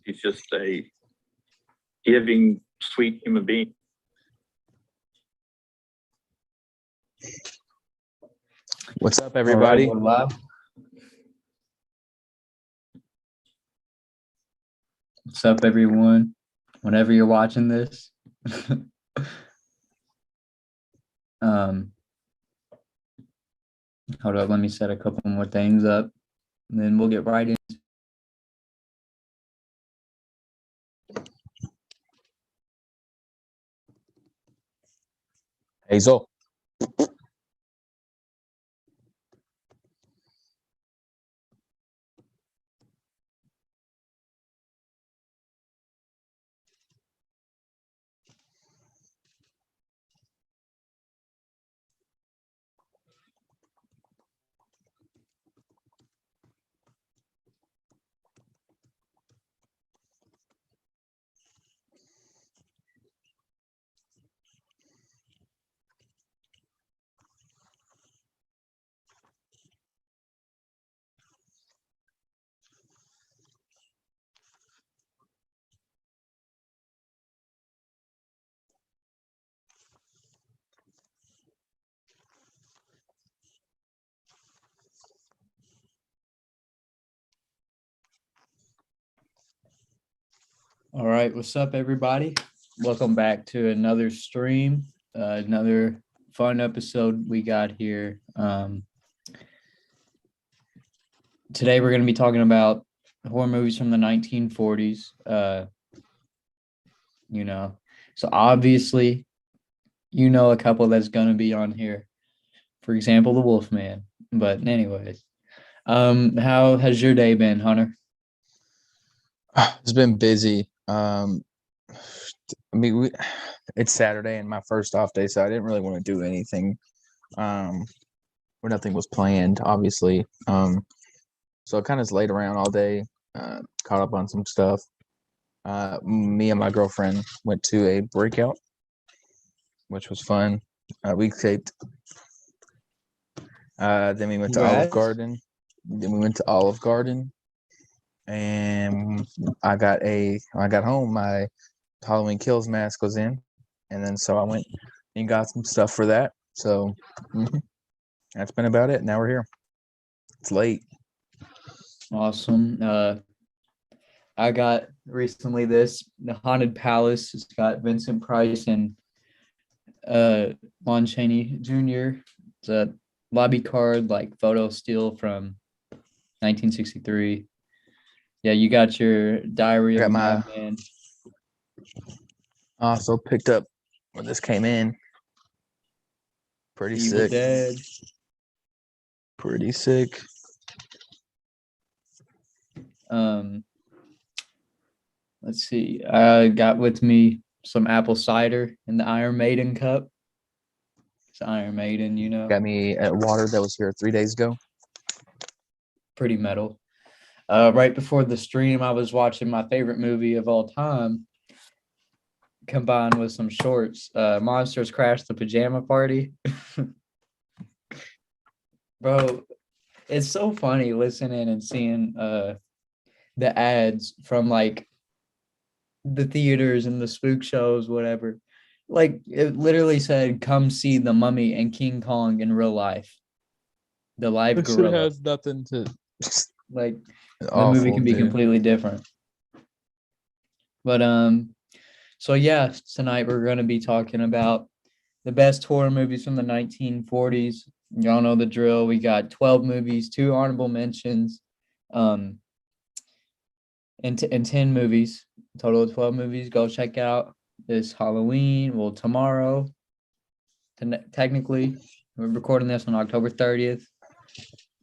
He's just a giving, sweet human being. What's up, everybody? All right, what's up, everyone? Whenever you're watching this, hold up, let me set a couple more things up, and then we'll get right in. Hazel. All right, what's up, everybody? Welcome back to another stream, another fun episode we got here. Today we're going to be talking about horror movies from the 1940s. So obviously, a couple that's going to be on here. For example, the Wolfman. But anyways, how has your day been, Hunter? It's been busy. It's Saturday and my first off day, so I didn't really want to do anything. Where nothing was planned, obviously. So I kind of laid around all day, caught up on some stuff. Me and my girlfriend went to a breakout, which was fun. We taped. Then we went to Olive Garden. And I got home, my Halloween Kills mask was in, and then so I went and got some stuff for that. So that's been about it. Now we're here. It's late. Awesome. I got recently the Haunted Palace. It's got Vincent Price and Lon Chaney Jr. It's a lobby card, like photo still from 1963. Yeah, you got your Diary of a Madman. Also picked up when this came in. Pretty Evil sick. Dead. Pretty sick. Let's see. I got with me some apple cider in the Iron Maiden cup. It's Iron Maiden, Got me at water that was here 3 days ago. Pretty metal. Right before the stream, I was watching my favorite movie of all time, combined with some shorts. Monsters Crash the Pajama Party. Bro, it's so funny listening and seeing the ads from like the theaters and the spook shows, whatever. Like it literally said, "Come see the Mummy and King Kong in real life." The live gorilla has nothing to like. The movie can be completely different. But so yeah, tonight we're going to be talking about the best horror movies from the 1940s. Y'all know the drill. We got 12 movies, 2 honorable mentions, and 10 movies. A total of 12 movies. Go check out this Halloween. Well, tomorrow. Technically, we're recording this on October 30th.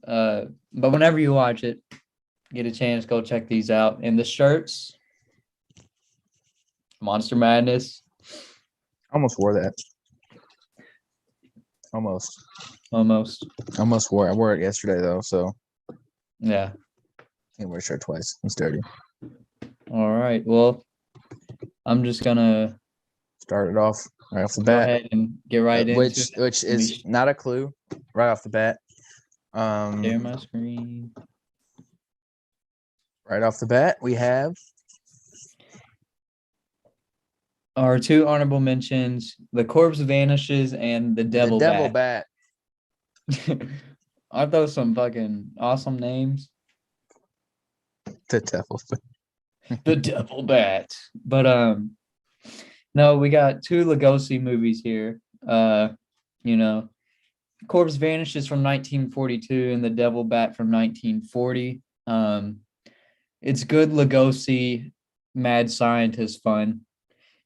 But whenever you watch it, get a chance, go check these out. And the shirts, Monster Madness. Almost wore that. Almost wore it. I wore it yesterday though, so yeah. Can't wear a shirt twice. It's dirty. All right. Well, I'm just gonna start it off right off the go bat. ahead and get right into it. Which is not a clue right off the bat. Share my screen. Right off the bat, we have Our two honorable mentions: The Corpse Vanishes and The Devil the Devil Bat. Bat. Aren't those some fucking awesome names? The Devil Bat. The Devil Bat. But no, we got two Lugosi movies here. You know, Corpse Vanishes from 1942 and The Devil Bat from 1940. It's good Lugosi mad scientist fun.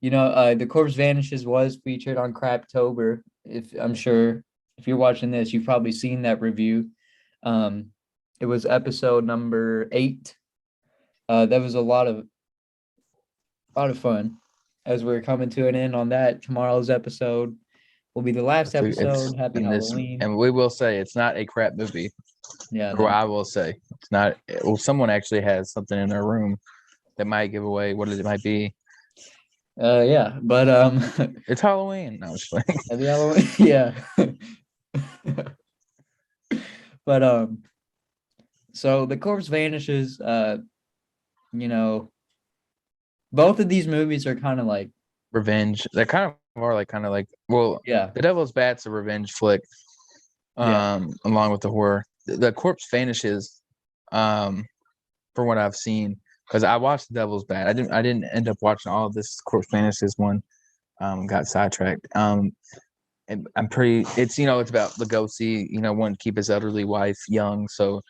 The Corpse Vanishes was featured on Craptober. I'm sure if you're watching this, you've probably seen that review. It was episode number 8. That was a lot of fun. As we're coming to an end on that, tomorrow's episode will be the last episode. Happy Halloween. And we will say it's not a crap movie. Yeah, Or I will say it's not. Well, someone actually has something in their room that might give away what it might be. Yeah, but It's Halloween. No, I'm just playing. happy Halloween. Yeah. But so The Corpse Vanishes, both of these movies are kind of like Revenge. They're kind of like well, yeah. The Devil's Bat's a revenge flick. Along with the horror. The Corpse Vanishes, from what I've seen, because I watched The Devil's Bat. I didn't end up watching all of this Corpse Vanishes one. Got sidetracked. And I'm pretty. It's it's about Lugosi. Wanting to keep his elderly wife young, so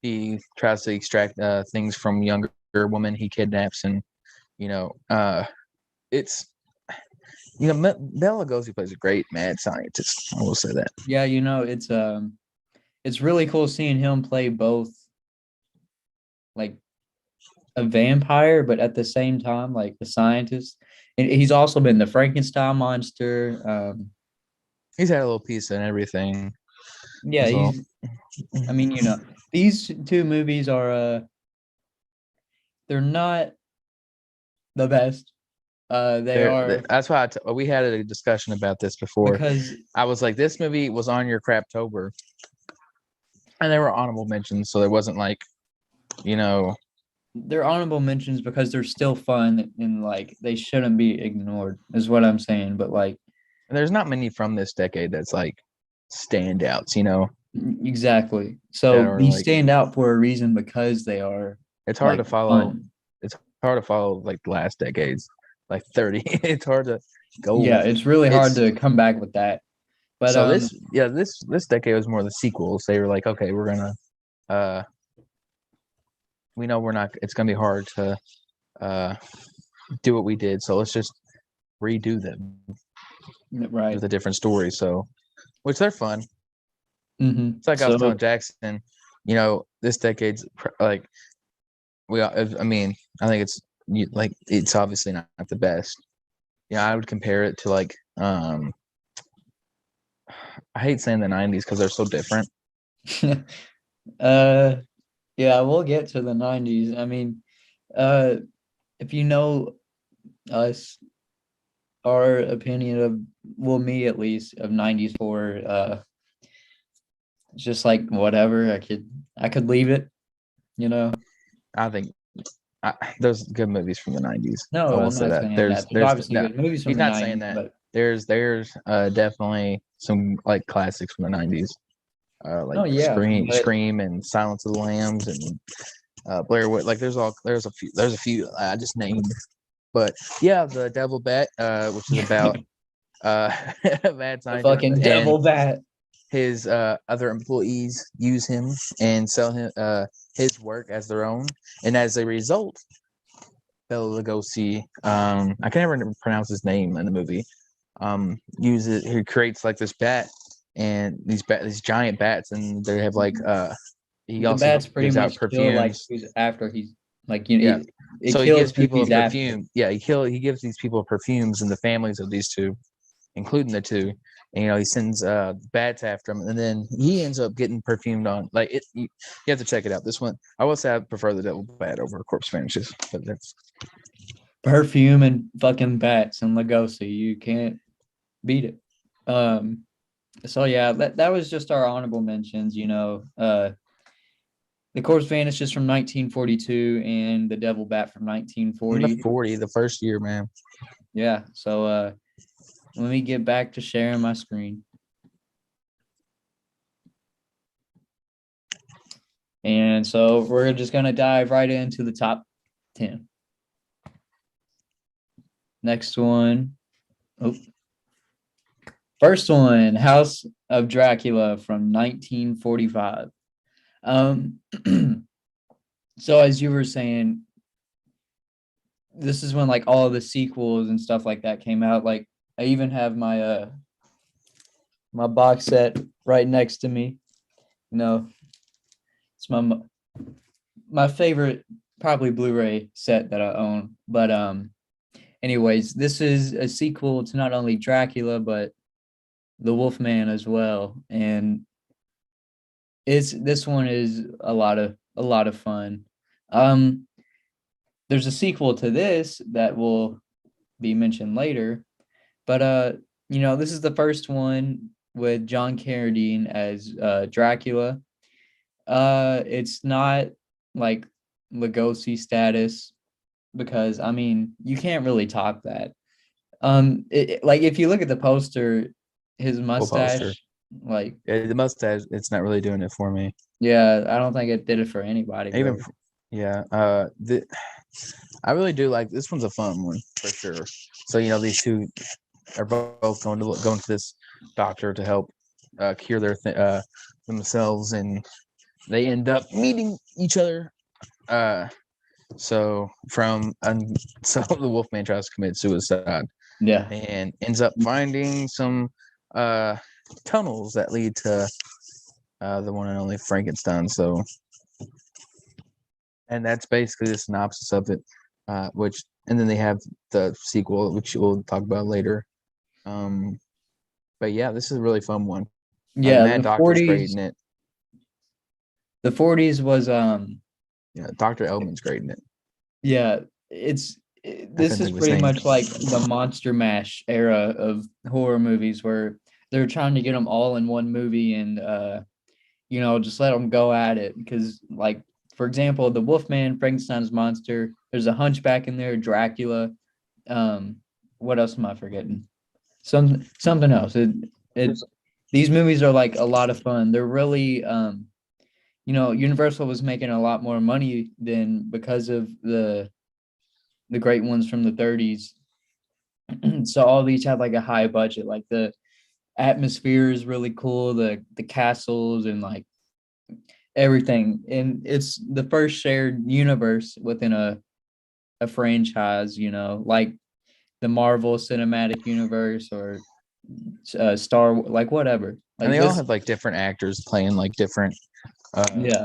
he tries to extract things from younger woman he kidnaps, and it's Bela Lugosi plays a great mad scientist. I will say that. Yeah, it's really cool seeing him play both like a vampire, but at the same time like a scientist. And he's also been the Frankenstein monster. He's had a little piece in everything. Yeah, well. I mean, these two movies are they're not the best. They are. That's why we had a discussion about this before. Because I was like, this movie was on your Craptober, and there were honorable mentions, so there wasn't like, they're honorable mentions because they're still fun and like they shouldn't be ignored, is what I'm saying. But like, there's not many from this decade that's like standouts, Exactly. So these stand out for a reason because they are. It's hard to follow. Fun. It's hard to follow like the last decades, like 30. It's hard to go. Yeah, it's really hard to come back with that. But so this decade was more the sequels. They were like, okay, we're gonna we know we're not. It's gonna be hard to do what we did, so let's just redo them, right, with a different story. So, which they're fun. Mm-hmm. It's like I was telling Jackson, this decade's like I mean, I think it's obviously not the best. I would compare it to like I hate saying the 90s because they're so different. Yeah, we'll get to the 90s. I mean, if you know us, our opinion of, well, me at least, of 90s horror, it's just like whatever. I could leave it, I think there's good movies from the 90s. No, I'm not saying that. There's obviously good movies from the 90s. He's not saying that. But there's definitely some like classics from the 90s. Like Scream and Silence of the Lambs and Blair Witch. Like there's a few I just named. But yeah, The Devil Bat, which is about bad scientist. Fucking Devil Bat. His other employees use him and sell him his work as their own, and as a result, Bela Lugosi, I can never pronounce his name in the movie. He creates like this bat and these giant bats, and they have like he also bats pretty gives much out perfumes. Like after he's like so he gives people a perfume. After. Yeah, he gives these people perfumes and the families of these two, including the two. And, he sends bats after him, and then he ends up getting perfumed on. Like it, you have to check it out. This one, I will say, I prefer The Devil Bat over Corpse Vanishes, but that's perfume and fucking bats and Lugosi. You can't beat it. So yeah, that was just our honorable mentions. The Corpse Vanishes from 1942 and The Devil Bat from 1940. The first year, man. Yeah. So let me get back to sharing my screen. And so we're just gonna dive right into the top 10. Next one. Oh. First one, House of Dracula from 1945. So as you were saying, this is when like all the sequels and stuff like that came out. Like I even have my my box set right next to me. You know, it's my favorite probably Blu-ray set that I own. But anyways, this is a sequel to not only Dracula but the Wolfman as well. And this one is a lot of fun. There's a sequel to this that will be mentioned later, but this is the first one with John Carradine as Dracula. It's not like Lugosi status because I mean you can't really top that. Like if you look at the poster, his mustache, like Yeah, the mustache, it's not really doing it for me. yeah, I don't think it did it for anybody. Even Really. yeah, I really do like this one's a fun one for sure. So these two are both going to this doctor to help cure themselves, and they end up meeting each other. So the Wolfman tries to commit suicide. Yeah. And ends up finding some tunnels that lead to the one and only Frankenstein. So, and that's basically the synopsis of it. And then they have the sequel, which we'll talk about later. But yeah, this is a really fun one. Yeah, Mad the Doctor's great 40s. in it. The 40s was Yeah, Dr. Elman's great in it. yeah, this is pretty much like the Monster Mash era of horror movies where they're trying to get them all in one movie and just let them go at it because like for example, the Wolfman, Frankenstein's monster, there's a Hunchback in there, Dracula. What else am I forgetting? Something else. These movies are like a lot of fun. They're really Universal was making a lot more money than because of the great ones from the 30s. So all these have like a high budget. Like the atmosphere is really cool, the castles and like everything. And it's the first shared universe within a franchise, like the Marvel Cinematic Universe or Star, like whatever. Like and they all have like different actors playing like different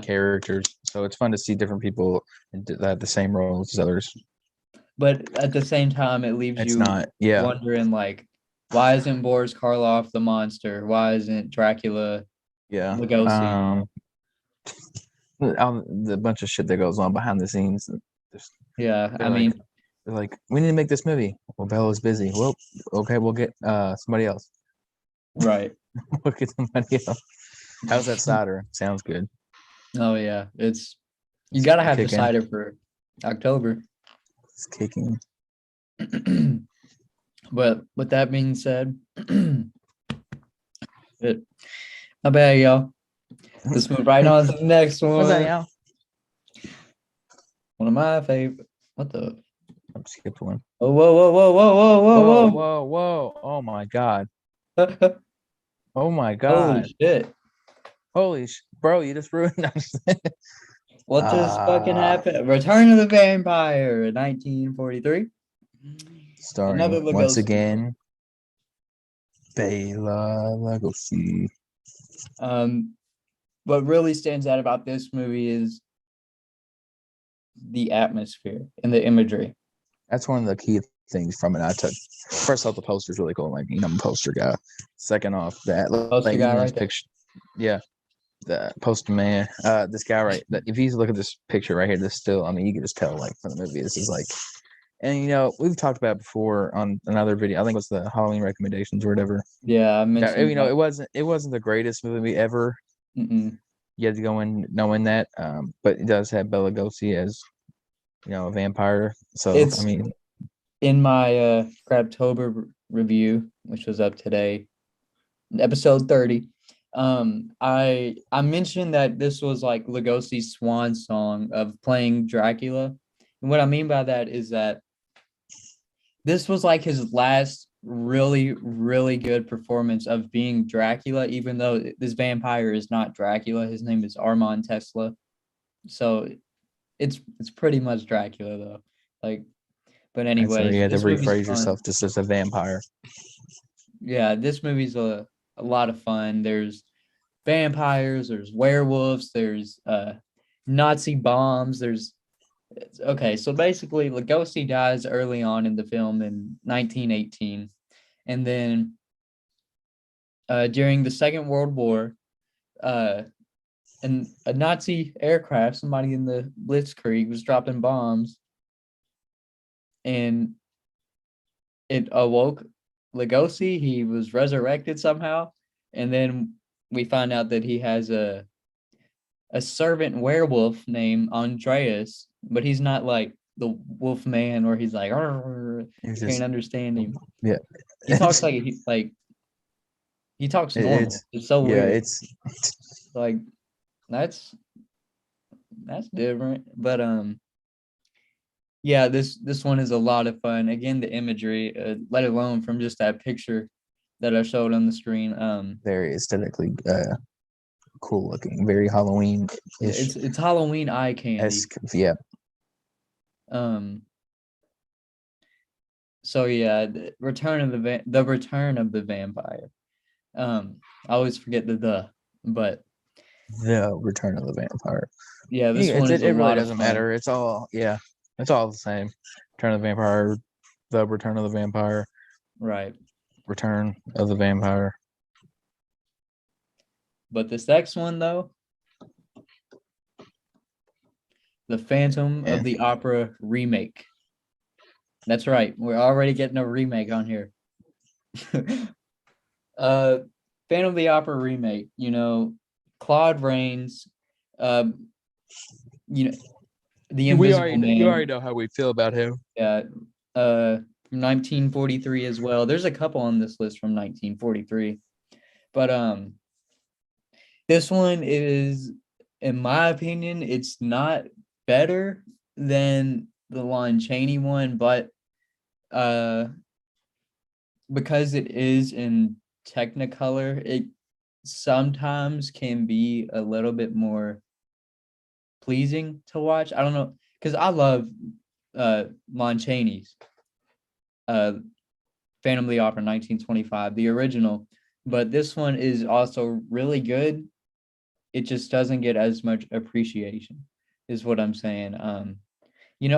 characters, so it's fun to see different people that the same roles as others. But at the same time, it leaves you wondering like, why isn't Boris Karloff the monster? Why isn't Dracula Lugosi? The bunch of shit that goes on behind the scenes. I mean, they're like, we need to make this movie. Well, Bella's busy. Well, okay, we'll get somebody else. Right. We'll get somebody else. How's that cider? Sounds good. Oh yeah, you gotta have the cider for October. It's kicking. But with that being said, not bad, y'all. Let's move right on to the next one. What's that, y'all? One of my favorite. What the? I skipped one. Oh, whoa. Oh my god. Oh my god. Holy shit. Bro, you just ruined that. What just fucking happened? Return of the Vampire, 1943. Starring once again Bela Lugosi. What really stands out about this movie is the atmosphere and the imagery. That's one of the key things from it. First off, the poster's really cool. Like, I'm a poster guy. Second off, that poster guy right picture. Yeah. The poster man. This guy if you look at this picture right here, this still, I mean, you can just tell like from the movie, this is like, and we've talked about it before on another video. I think it was the Halloween recommendations or whatever. Yeah, I mentioned it wasn't the greatest movie ever. You had to go in knowing that, but it does have Bela Lugosi as a vampire. So I mean, in my Crabtober review, which was up today, episode 30, I mentioned that this was like Lugosi's swan song of playing Dracula. And what I mean by that is that this was like his last really, really good performance of being Dracula, even though this vampire is not Dracula. His name is Armand Tesla. So it's pretty much Dracula though. Like, but So anyways, you had to this movie's rephrase fun. yourself just as a vampire. Yeah, this movie's a lot of fun. There's vampires, there's werewolves, there's Nazi bombs, there's okay, so basically Lugosi dies early on in the film in 1918. And then during the Second World War, and a Nazi aircraft, somebody in the Blitzkrieg was dropping bombs, and it awoke Lugosi. He was resurrected somehow, and then we find out that he has a servant werewolf named Andreas, but he's not like the Wolfman where he's like, can't understand him. Yeah, he talks like he talks normal. It's so weird. It's like that's different, but yeah, this one is a lot of fun. Again, the imagery, let alone from just that picture that I showed on the screen. very aesthetically cool looking, very Halloween. It's Halloween eye candy. Yeah. So yeah, the return of the vampire. I always forget but the return of the vampire. Yeah, this one is it really lot doesn't of fun. matter. It's all the same. Return of the vampire, the return of the vampire, right? Return of the vampire. But this next one though, the Phantom of the Opera remake. That's right. We're already getting a remake on here. Phantom of the Opera remake, Claude Rains, the Invisible Man. You already know how we feel about him. Yeah, from 1943 as well. There's a couple on this list from 1943, but this one is, in my opinion, it's not better than the Lon Chaney one, but because it is in Technicolor, it sometimes can be a little bit more pleasing to watch. I don't know, because I love Lon Chaney's Phantom of the Opera 1925, the original, but this one is also really good. It just doesn't get as much appreciation, is what I'm saying.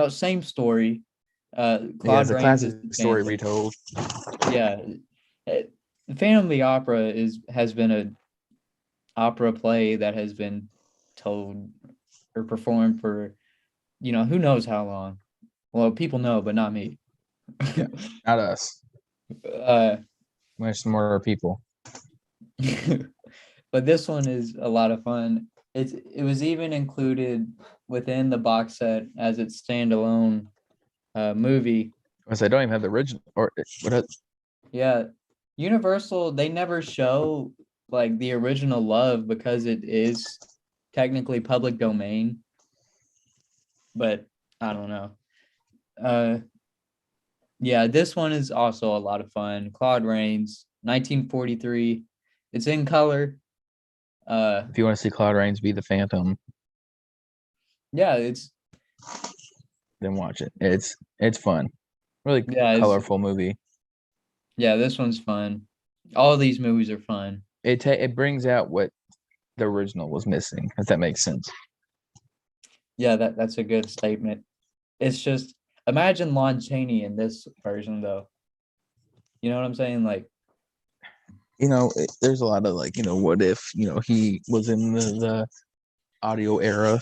Same story. Claude It's a Rains classic is story retold. Yeah, the Phantom of the Opera has been an opera play that has been told or performed for, who knows how long. Well, people know, but not me. Yeah, not us. Much smarter people. But this one is a lot of fun. It was even included within the box set as its standalone movie. I don't even have the original or what? Yeah, Universal, they never show like the original Love because it is technically public domain. But I don't know. Yeah, this one is also a lot of fun. Claude Rains, 1943. It's in color. If you want to see Claude Rains be the Phantom, yeah, then watch it. It's fun. Really colorful movie. Yeah, this one's fun. All of these movies are fun. It brings out what the original was missing, if that makes sense. Yeah, that's a good statement. It's just, imagine Lon Chaney in this version, though. You know what I'm saying? Like, there's a lot of like, what if, he was in the audio era.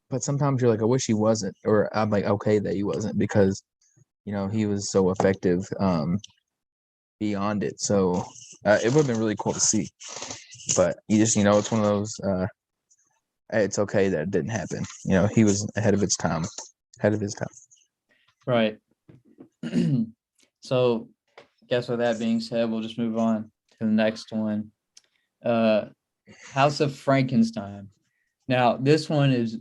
But sometimes you're like, I wish he wasn't, or I'm like, okay that he wasn't, because he was so effective beyond it. So it would have been really cool to see. But you just, it's one of those, it's okay that it didn't happen. He was ahead of his time. Right. So, guess with that being said, we'll just move on to the next one. House of Frankenstein. Now, this one is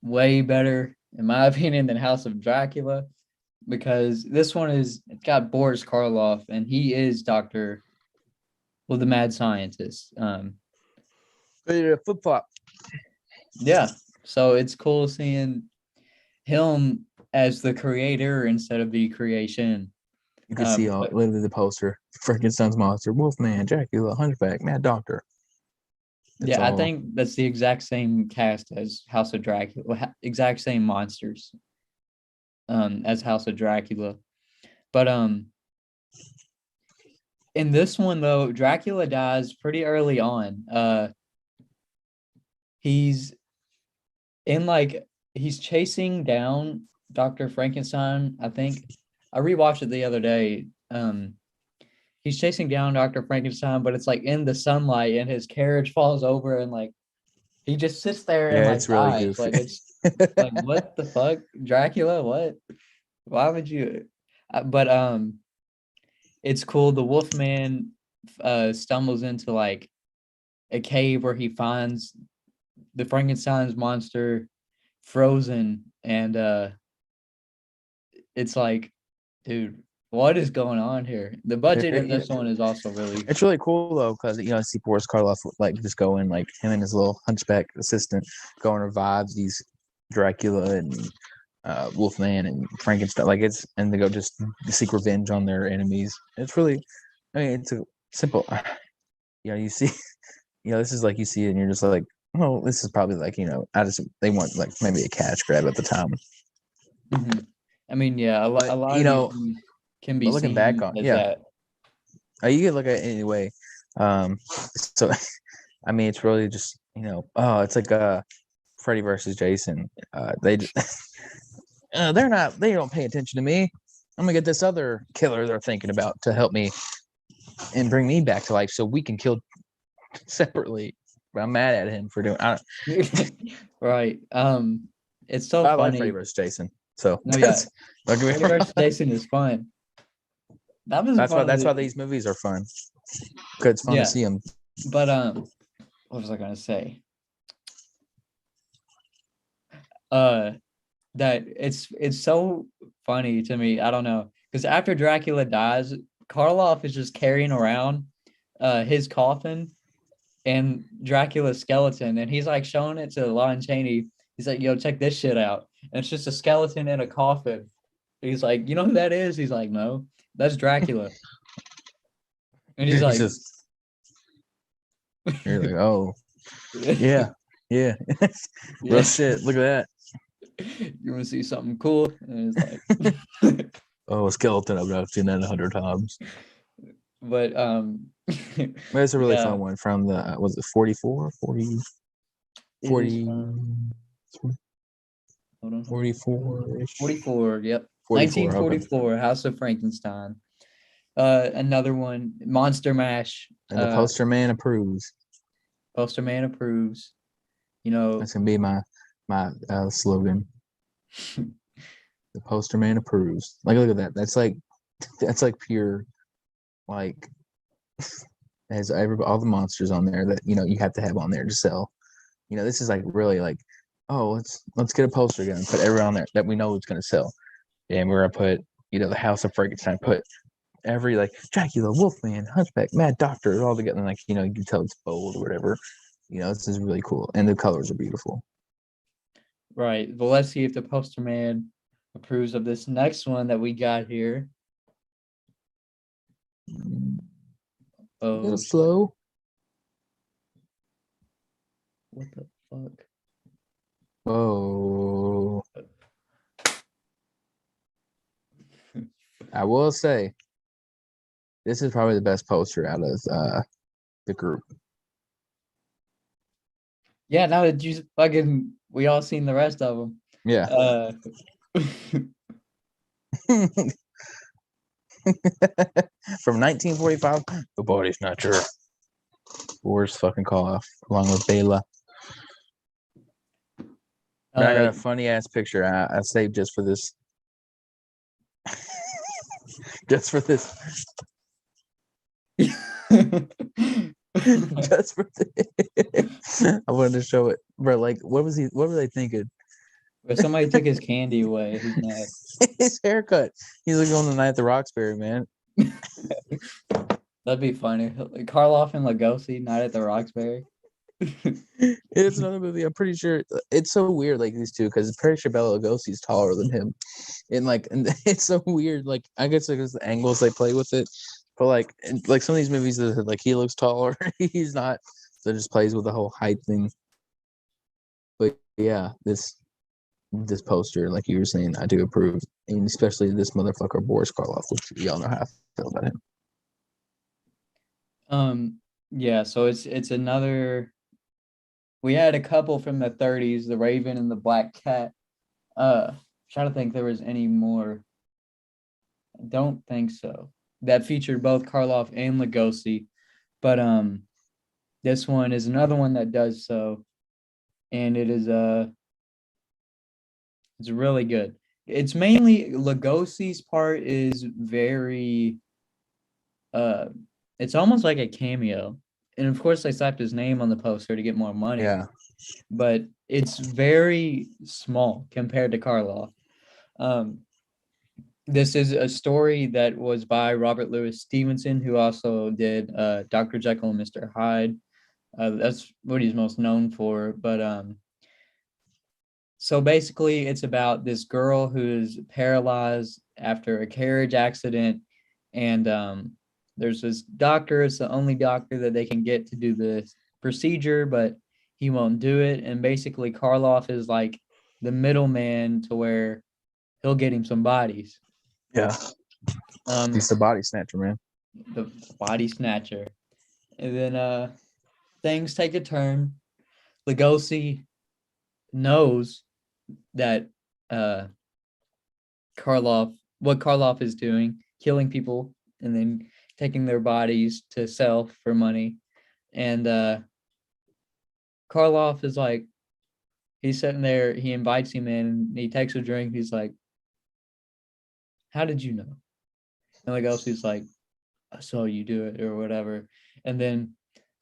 way better, in my opinion, than House of Dracula, because this one it's got Boris Karloff, and he is the mad scientist. Flip flop. Yeah. So it's cool seeing him as the creator instead of the creation. You can see literally the poster: Frankenstein's monster, Wolfman, Dracula, Hunchback, Mad Doctor. Yeah, I think that's the exact same cast as House of Dracula, exact same monsters as House of Dracula. But in this one though, Dracula dies pretty early on. He's he's chasing down Dr. Frankenstein, I think. I rewatched it the other day. He's chasing down Dr. Frankenstein, but it's like in the sunlight, and his carriage falls over, and like he just sits there and like it's really dies. goofy. Like it's like what the fuck, Dracula? What? Why would you? But it's cool. The Wolfman stumbles into like a cave where he finds the Frankenstein's monster frozen, and it's like, dude, what is going on here? The budget of this one is also really. It's really cool though, because I see Boris Karloff like just go in, like him and his little hunchback assistant go and revive these Dracula and Wolfman and Frankenstein. And they go just seek revenge on their enemies. It's really, it's a simple. You see, this is like you see it and you're just like, oh, this is probably like they want like maybe a cash grab at the time. Mm-hmm. I mean, yeah, a lot of can be looking seen back on that. You can look at it anyway. So I mean, it's really just it's like Freddy versus Jason. They they don't pay attention to me. I'm gonna get this other killer they're thinking about to help me and bring me back to life so we can kill separately. But I'm mad at him for doing. Right. It's so I funny. like Freddy versus Jason. So no, yeah, Freddy versus Jason is fun. That's why these movies are fun. Because it's fun to see them. But what was I gonna say? That it's so funny to me. I don't know, because after Dracula dies, Karloff is just carrying around his coffin and Dracula's skeleton, and he's like showing it to Lon Chaney. He's like, "Yo, check this shit out." And it's just a skeleton in a coffin. He's like, "You know who that is?" He's like, "No, that's Dracula." And he's like, "You're like, oh, yeah. Real shit. Look at that. You want to see something cool?" And it's like, "Oh, a skeleton. I've seen that 100 times." But it's a really fun one from the was it 44, 40, 40. Hold on. 44. Yep. 1944. Okay. House of Frankenstein. Another one, Monster Mash. And the poster man approves. Poster man approves. That's gonna be my slogan. The poster man approves. Like, look at that. That's like pure, like, has all the monsters on there that you have to have on there to sell. This is like really like, oh, let's get a poster again and put everyone on there that we know it's gonna sell. And we're gonna put the House of Frankenstein, put every like Dracula, Wolfman, Hunchback, Mad Doctor all together, and like you can tell it's bold or whatever. This is really cool, and the colors are beautiful. Right. Well, let's see if the poster man approves of this next one that we got here. A little slow. What the fuck? Whoa. I will say, this is probably the best poster out of the group. Yeah, now that you we all seen the rest of them. Yeah. From 1945, the Body Snatcher. Boris fucking Karloff, along with Bela. I got a funny ass picture I saved just for this Just for this. Just for this. I wanted to show it, bro. Like, what were they thinking? If somebody took his candy away, he's mad. His haircut. He's like on the night at the Roxbury, man. That'd be funny. Karloff and Lugosi, Night at the Roxbury. It's another movie. I'm pretty sure it's so weird, like these two, because I'm pretty sure Bela Lugosi's taller than him, and it's so weird. Like, I guess because the angles they play with it, but like some of these movies, like he looks taller, he's not. So it just plays with the whole height thing. But yeah, this poster, like you were saying, I do approve, and especially this motherfucker Boris Karloff, which we all know how I feel about him. Yeah. So it's another. We had a couple from the 30s, The Raven and the Black Cat. Trying to think there was any more. I don't think so. That featured both Karloff and Lugosi. But this one is another one that does so. And it is it's really good. It's mainly Lugosi's part is very it's almost like a cameo. And of course, they slapped his name on the poster to get more money. Yeah. But it's very small compared to Karloff. This is a story that was by Robert Louis Stevenson, who also did Dr. Jekyll and Mr. Hyde. That's what he's most known for. But so basically, it's about this girl who's paralyzed after a carriage accident, and there's this doctor. It's the only doctor that they can get to do the procedure, but he won't do it. And basically, Karloff is like the middleman to where he'll get him some bodies. Yeah. He's the body snatcher, man. The body snatcher. And then things take a turn. Lugosi knows that what Karloff is doing, killing people and then taking their bodies to sell for money. And Karloff is like, he's sitting there, he invites him in, he takes a drink, he's like, how did you know? And Lugosi's like, I saw you do it or whatever. And then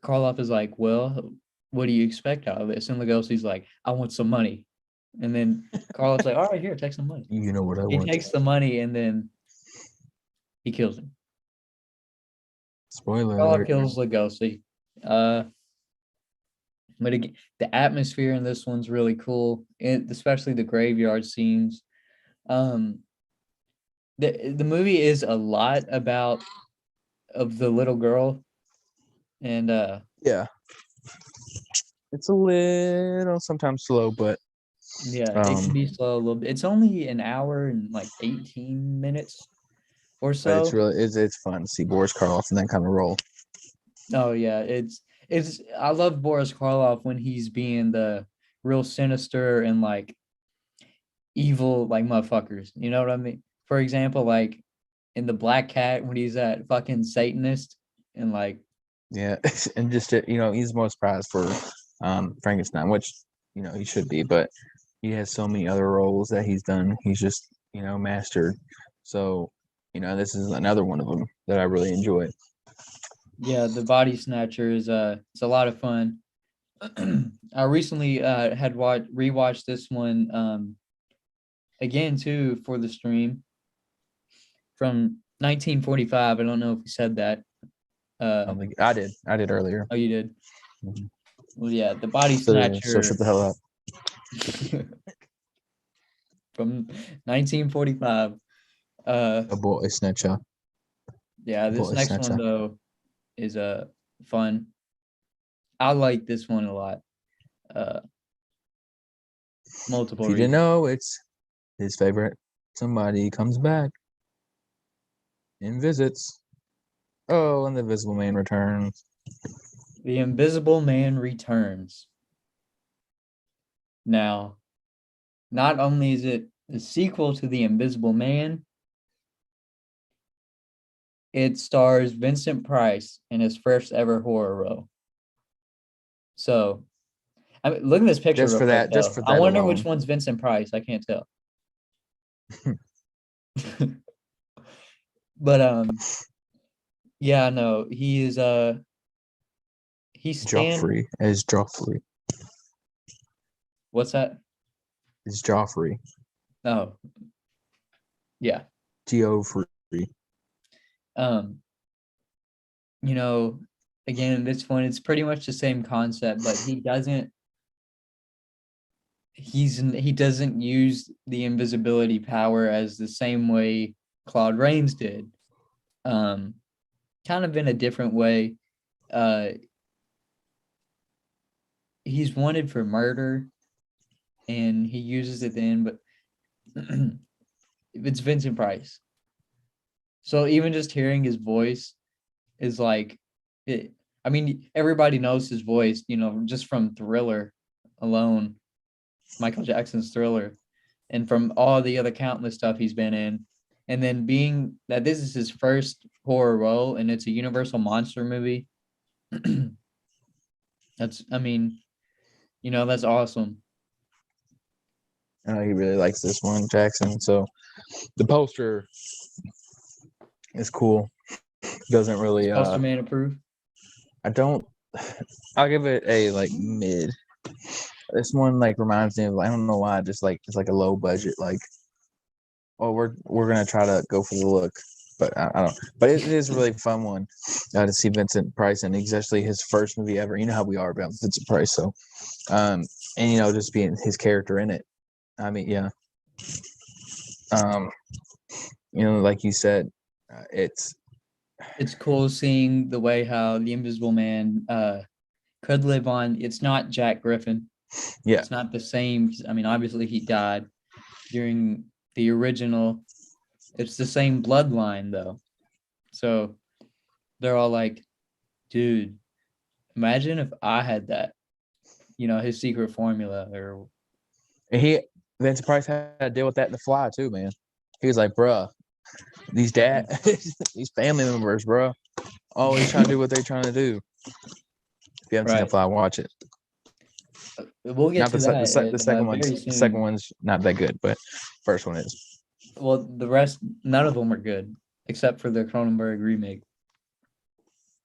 Karloff is like, well, what do you expect out of this? And Lugosi's like, I want some money. And then Karloff's like, all right, here, take some money. You know what I want. He takes the money and then he kills him. Spoiler Karloff alert. kills Lugosi. But again, the atmosphere in this one's really cool, especially the graveyard scenes. The movie is a lot of the little girl, and yeah, it's a little sometimes slow, but yeah, it can be slow a little bit. It's only an hour and like 18 minutes or so. But it's fun to see Boris Karloff in that kind of role. Oh yeah, it's I love Boris Karloff when he's being the real sinister and like evil like motherfuckers. You know what I mean? For example, like in the Black Cat when he's that fucking Satanist and like yeah, and just he's most prized for Frankenstein, which he should be, but he has so many other roles that he's done. He's just mastered. So this is another one of them that I really enjoy. Yeah, the Body Snatcher is it's a lot of fun. I recently had rewatched this one again too for the stream from 1945. I don't know if you said that. I did earlier. Oh, you did. Mm-hmm. Well, yeah, the Body Snatcher. So shut the hell up. From 1945. A boy snatcher. Yeah, this next one though is fun. I like this one a lot. Multiple. If you didn't know, it's his favorite. Somebody comes back and visits. Oh, and the Invisible Man returns. The Invisible Man returns. Now, not only is it the sequel to The Invisible Man, it stars Vincent Price in his first ever horror role. So, I mean, look at this picture. Just for that I wonder alone. which one's Vincent Price. I can't tell. But yeah, no, he is he's Joffrey as Joffrey. What's that? It's Joffrey. Oh, yeah. Geoffrey. You know, again, this one, it's pretty much the same concept, but he doesn't use the invisibility power as the same way Claude Rains did. Kind of in a different way. He's wanted for murder and he uses it then, but it's Vincent Price. So even just hearing his voice is like it. I mean, everybody knows his voice, you know, just from Thriller alone, Michael Jackson's Thriller, and from all the other countless stuff he's been in. And then being that this is his first horror role and it's a Universal monster movie, that's awesome. I know he really likes this one, Jackson. So the poster is cool. Doesn't really Poster man approved. I'll give it a like mid. This one like reminds me of, I don't know why, just like it's like a low budget, like, oh, we're gonna try to go for the look, but I don't. But it is a really fun one to see Vincent Price, and especially his first movie ever. You know how we are about Vincent Price, so and you know, just being his character in it. I mean, yeah. You know, like you said, it's cool seeing the way how the Invisible Man could live on. It's not Jack Griffin. Yeah. It's not the same. I mean, obviously he died during the original. It's the same bloodline though. So they're all like, dude, imagine if I had that, you know, his secret formula. Or Vince Price had to deal with that in The Fly too, man. He was like, bruh, these these family members, bruh, always trying to do what they're trying to do. If you haven't seen The Fly, watch it. We'll get to that. The second one's not that good, but first one is. Well, the rest, none of them are good, except for the Cronenberg remake.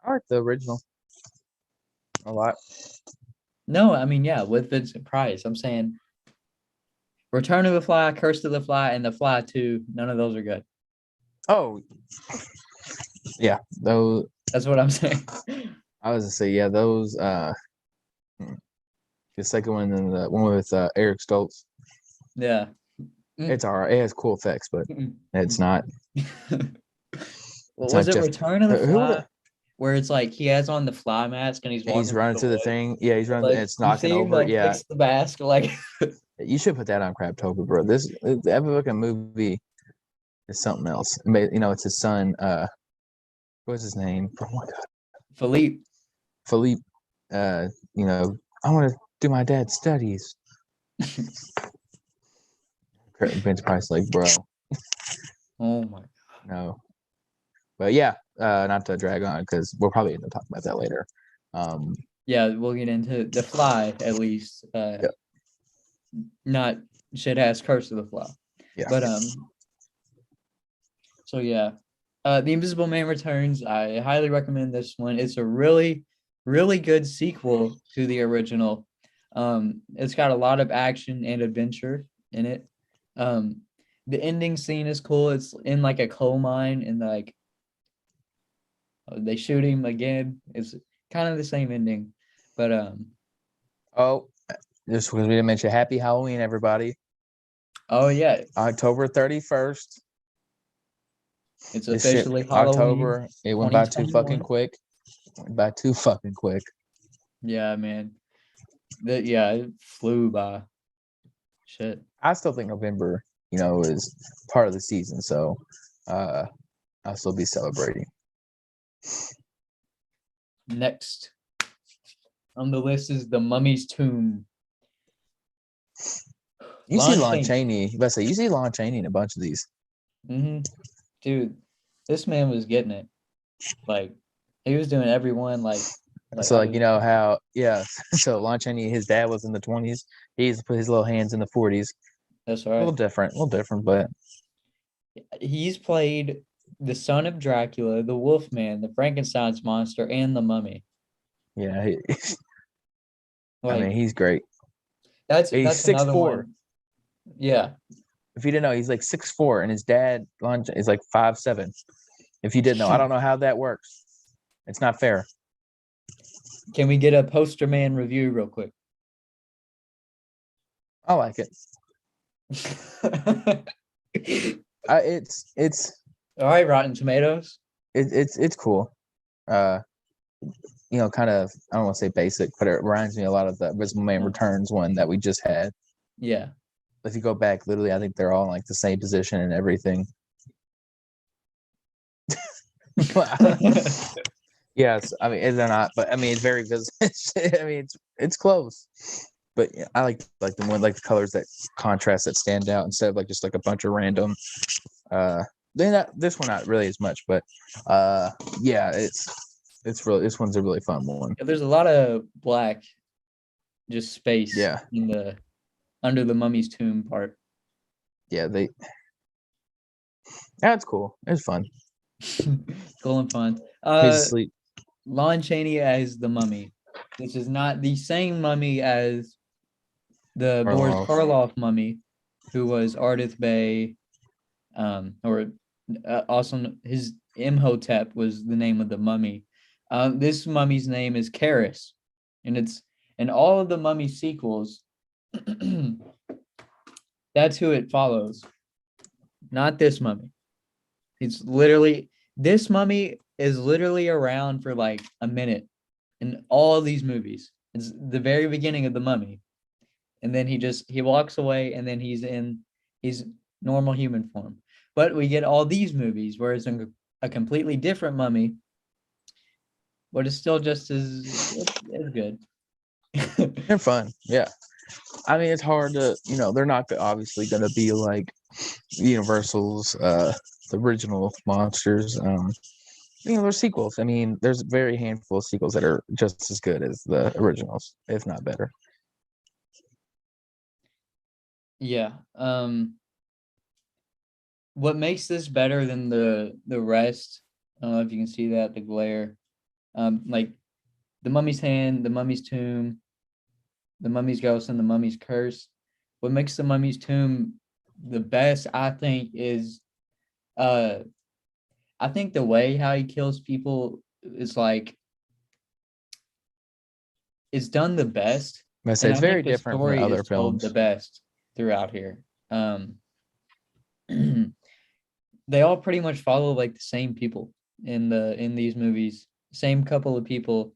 I like the original a lot. No, I mean, yeah, with Vincent Price. I'm saying Return of the Fly, Curse of the Fly, and The Fly 2, none of those are good. Oh, yeah, those. That's what I'm saying. I was gonna say, yeah, those. The second one and the one with Eric Stoltz. Yeah, it's all right. It has cool effects, but it's not. Well, was it Return of the Fly? Where it's like he has on the fly mask and he's running to the thing. Yeah, he's running. Like, it's knocking over. Like, yeah, the mask. Like, you should put that on Crabtober, bro. That fucking movie is something else. You know, it's his son. What's his name? Oh my god, Philippe. You know, I want to do my dad's studies. Vince Price, like, bro. Oh my god. No. But yeah, not to drag on because we'll probably end up talking about that later. Yeah, we'll get into The Fly at least. Yep. Not shit ass Curse of the Fly. Yeah. But so yeah. The Invisible Man Returns. I highly recommend this one. It's a really, really good sequel to the original. It's got a lot of action and adventure in it. The ending scene is cool. It's in like a coal mine and like they shoot him again. It's kind of the same ending, but just because we didn't mention Happy Halloween, everybody. Oh yeah, October 31st. It's officially Halloween. October. It went by too fucking quick. Yeah, man. It flew by. Shit. I still think November, you know, is part of the season, so I'll still be celebrating. Next on the list is The Mummy's Tomb. You see Lon Chaney. Let's say you see Lon Chaney in a bunch of these. Mm-hmm. Dude, this man was getting it. Like, he was doing everyone like so you know how, yeah. So Lon Chaney, his dad was in the 20s. He's put his little hands in the 40s. That's right. A little different, but he's played the son of Dracula, the Wolfman, the Frankenstein's monster, and the Mummy. Yeah, I Like mean, he's great. that's He's another 6'4". one. Yeah. If you didn't know, he's like 6'4", and his dad is like 5'7". If you didn't know, I don't know how that works. It's not fair. Can we get a Poster Man review real quick? I like it. It's All right, Rotten Tomatoes. it's cool. Kind of, I don't want to say basic, but it reminds me a lot of the Invisible Man Returns one that we just had. Yeah. If you go back, literally, I think they're all in like the same position and everything. Yes, I mean, they're not, but I mean, it's very visible. I mean, it's close, but yeah, I like the one, like the colors that contrast, that stand out, instead of like just like a bunch of random. This one not really as much, but yeah, it's really, this one's a really fun one. Yeah, there's a lot of black, just space. Yeah. In the under the mummy's tomb part. Yeah, it's cool. It's fun. Cool and fun. He's asleep. Lon Chaney as the mummy. This is not the same mummy as the Boris Karloff mummy, who was Ardith Bey, also his Imhotep was the name of the mummy. This mummy's name is Karis, and it's in all of the mummy sequels. That's who it follows, not this mummy. This mummy is literally around for like a minute in all of these movies. It's the very beginning of the mummy, and then he walks away, and then he's normal human form. But we get all these movies where it's a completely different mummy, but it's still just as good. They're fun. Yeah. I mean, it's hard to, they're not obviously going to be like Universal's, the original monsters. There's sequels. I mean, there's very handful of sequels that are just as good as the originals, if not better. Yeah. What makes this better than the rest? I don't know if you can see that, the glare. Like the Mummy's Hand, the Mummy's Tomb, the Mummy's Ghost, and the Mummy's Curse. What makes the Mummy's Tomb the best, I think, is I think the way how he kills people is like it's done the best. I say it's very different from other films. The best throughout here. They all pretty much follow like the same people in these movies, same couple of people.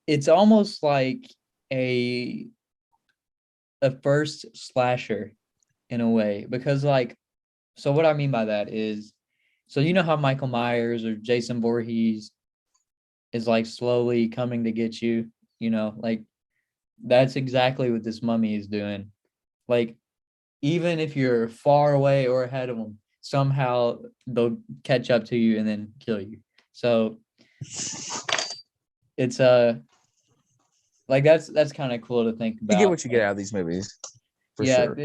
It's almost like a first slasher in a way, because so what I mean by that is, so how Michael Myers or Jason Voorhees is like slowly coming to get you, like that's exactly what this mummy is doing. Like, even if you're far away or ahead of them, somehow they'll catch up to you and then kill you. So it's like that's kind of cool to think about. You get what you get out of these movies, for sure.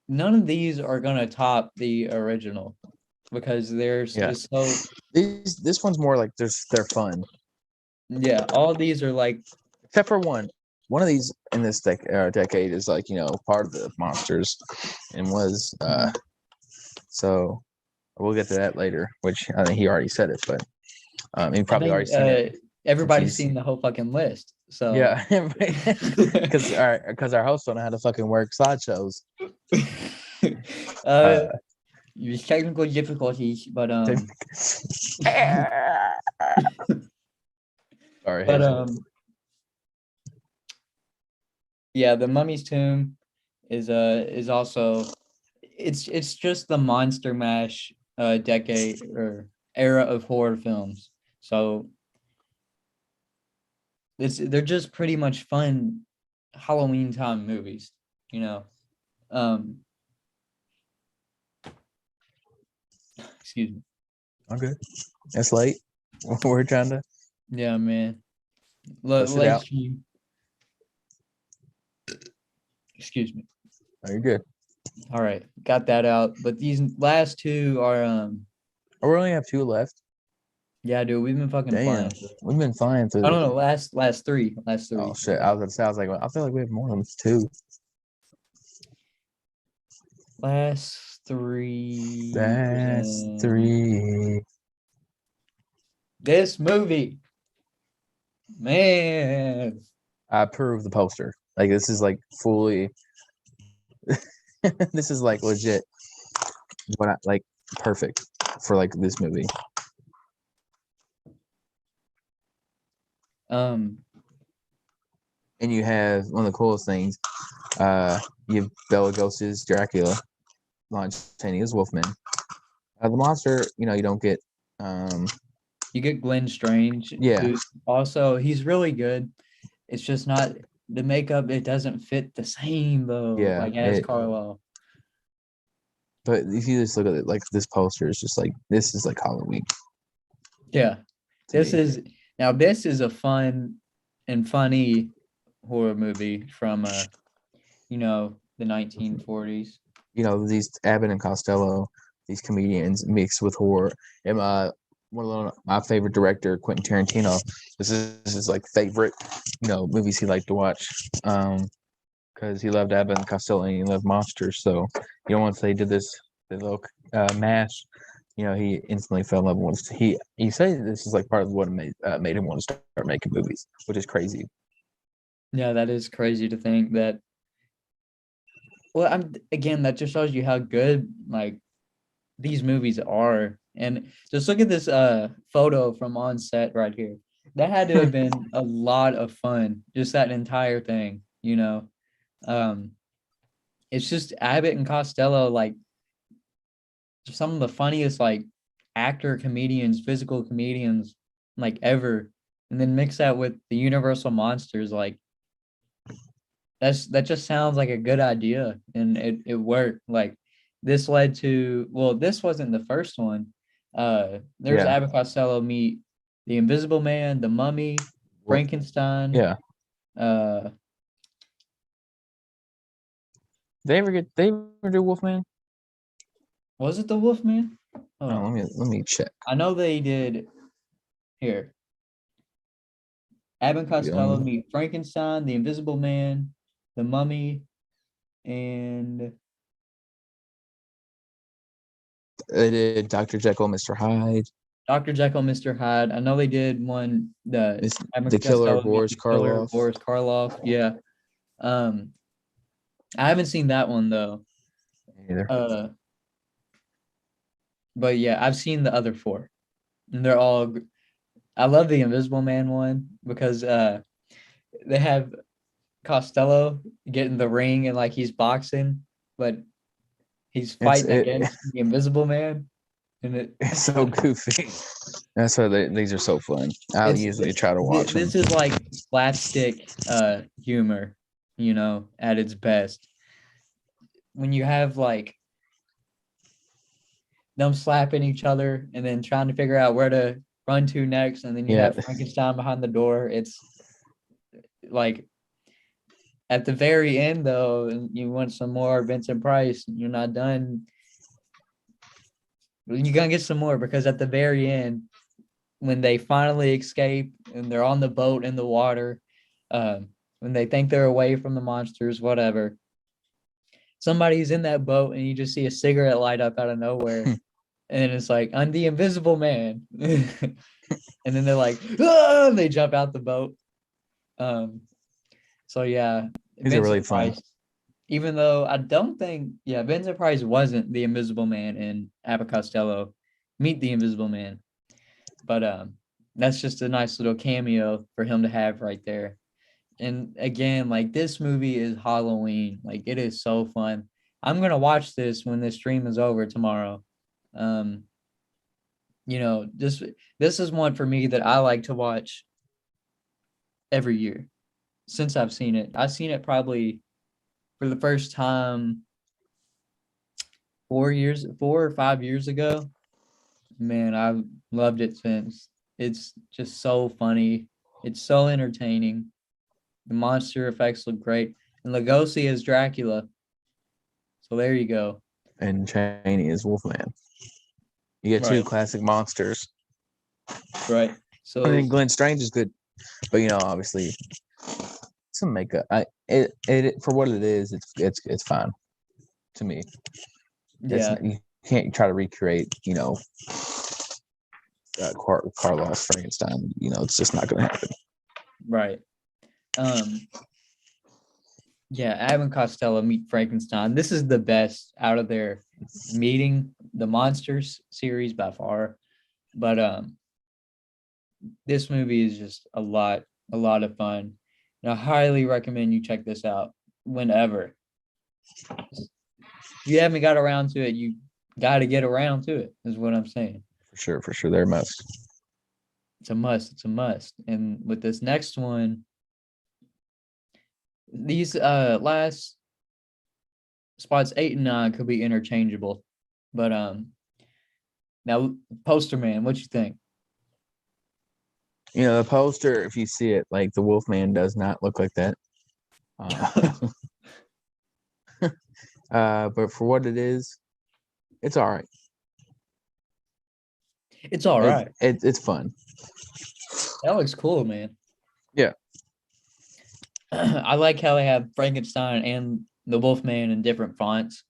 None of these are gonna top the original because they're just so. This one's more like they're fun. Yeah, all these are like, except for one. One of these in this decade is like, part of the monsters, and was so we'll get to that later, which I think he already said it, but he probably already seen it. Everybody's seen the whole fucking list. So yeah, because our hosts don't know how to fucking work slideshows. There's technical difficulties, but sorry, but yeah, the Mummy's Tomb is also it's just the Monster Mash decade or era of horror films. So they're just pretty much fun Halloween time movies, Excuse me. Okay, it's late. We're trying to. Yeah, man. Livestream. Excuse me. Oh, you're good. All right, got that out. But these last two are Oh, we only have 2 left. yeah, dude, we've been fucking Damn, flying. we've been flying through. I don't know, last three. Oh shit! I was gonna say, I was like, I feel like we have more than 2. Last three. That's 3. This movie, man. I approve the poster. Like this is like fully. This is like legit. What I like perfect for like this movie. Um, And you have one of the coolest things. You have Bela Lugosi's Dracula, Lon Chaney's Wolfman. The monster, you know, you don't get. you get Glenn Strange. Yeah. Who also, he's really good. It's just not the makeup. It doesn't fit the same though. Yeah, Like as it- Carlisle. But if you just look at it, like this poster is just like this is like Halloween. Yeah. to This me. is now this is a fun and funny horror movie from you know, the 1940s. You know, these Abbott and Costello, these comedians mixed with horror. And one of my favorite director, Quentin Tarantino, this is his like favorite, you know, movies he liked to watch. Because he loved Abbott and Costello and he loved monsters. So, you know, once they did this the little mash, you know, he instantly fell in love with it. He said this is like part of what made him want to start making movies, which is crazy. Yeah, that is crazy to think that. Well, again, that just shows you how good like these movies are. And just look at this photo from on set right here. That had to have been a lot of fun, just that entire thing, you know. Um, it's just Abbott and Costello, like some of the funniest like actor comedians, physical comedians like ever. And then mix that with the Universal monsters, like that just sounds like a good idea, and it worked. Like this led to, well, this wasn't the first one. There's Yeah. Abbott Costello meet the Invisible Man, the Mummy, Frankenstein. Yeah. They ever do Wolfman? Was it the Wolfman? Hold Oh, on. let me check. I know they did. Here, Abbott Costello meet Frankenstein, the Invisible Man, the Mummy, and They did Dr. Jekyll, Mr. Hyde. Dr. Jekyll, Mr. Hyde. I know they did one. The Killer, Boris Karloff. Boris Karloff. Yeah. I haven't seen that one though. Either. But yeah, I've seen the other 4, and they're all. I love the Invisible Man one because they have Costello get in the ring and like he's boxing, but he's fighting against the Invisible Man, and it's so goofy. That's why these are so fun. I usually try to watch them. This is like slapstick humor, you know, at its best. When you have like them slapping each other and then trying to figure out where to run to next, and then you have Frankenstein behind the door. It's like at the very end though, and you want some more Vincent Price, and you're not done. You're gonna get some more because at the very end, when they finally escape and they're on the boat in the water, when they think they're away from the monsters, whatever, somebody's in that boat and you just see a cigarette light up out of nowhere. And it's like, I'm the Invisible Man. And then they're like, ah! And they jump out the boat. So yeah, these are really fun. Even though I don't think, Vincent Price wasn't the Invisible Man in Abbott Costello Meet the Invisible Man. But that's just a nice little cameo for him to have right there. And again, like this movie is Halloween. Like it is so fun. I'm gonna watch this when this stream is over tomorrow. You know, this is one for me that I like to watch every year since I've seen it. I've seen it probably for the first time 4 or 5 years ago. Man, I've loved it since. It's just so funny. It's so entertaining. The monster effects look great. And Lugosi as Dracula. So there you go. And Chaney is Wolfman. You get two Right. classic monsters. Right. I So mean, Glenn Strange is good, but obviously, some makeup. It for what it is, it's fine to me. yeah. You can't try to recreate, Carlos Frankenstein. It's just not going to happen. Right. Yeah, Abbott and Costello meet Frankenstein. This is the best out of their meeting the monsters series by far. But this movie is just a lot of fun. And I highly recommend you check this out whenever. If you haven't got around to it, you got to get around to it, is what I'm saying. For sure. They're a must. It's a must. It's a must. And with this next one, these last spots 8 and 9 could be interchangeable. But now Poster Man, what you think? The poster, if you see it, like the Wolfman does not look like that. But for what it is, it's all right. It's all right. It's fun. That looks cool, man. Yeah. I like how they have Frankenstein and the Wolfman in different fonts.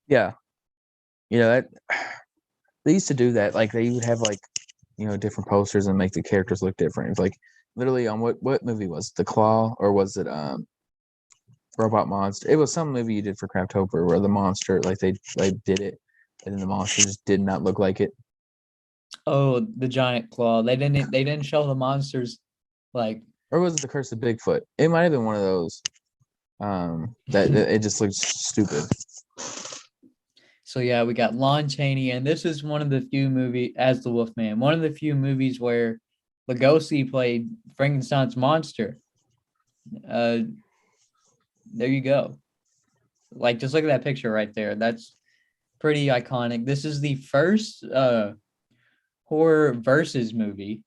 Yeah. That they used to do that. Like they would have different posters and make the characters look different. It's like literally on what movie was it? The Claw, or was it Robot Monster? It was some movie you did for Craftober where the monster, like they did it, and then the monster just did not look like it. Oh, the giant claw. They didn't show the monsters like, or was it the Curse of Bigfoot? It might have been one of those. That it just looks stupid. So yeah, we got Lon Chaney, and this is one of the few movies as the Wolfman. One of the few movies where Lugosi played Frankenstein's monster. There you go. Like, just look at that picture right there. That's pretty iconic. This is the first horror versus movie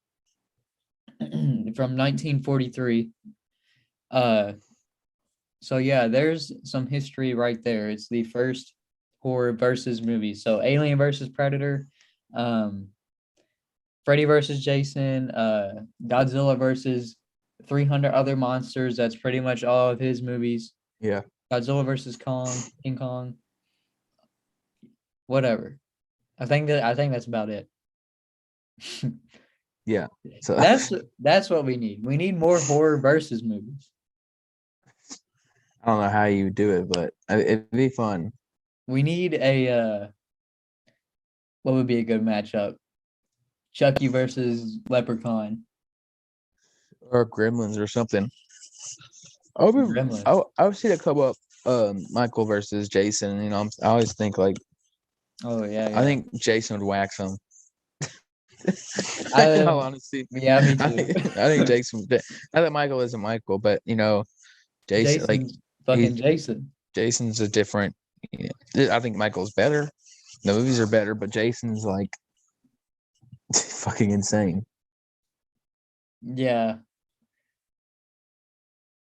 from 1943. So yeah, there's some history right there. It's the first horror versus movie. So Alien versus Predator, Freddy versus Jason, Godzilla versus 300 other monsters. That's pretty much all of his movies. Yeah. Godzilla versus King Kong. Whatever. I think that's about it. Yeah. So that's what we need. We need more horror versus movies. I don't know how you do it, but it'd be fun. We need a what would be a good matchup? Chucky versus Leprechaun. Or Gremlins or something. I would see that come up. Michael versus Jason. I always think like. Oh yeah. I think Jason would wax him. In all honesty. Yeah, me too. I think Jason. Not that Michael isn't Michael, but Jason, Jason's fucking Jason. Jason's a different. I think Michael's better. The movies are better, but Jason's like fucking insane. Yeah.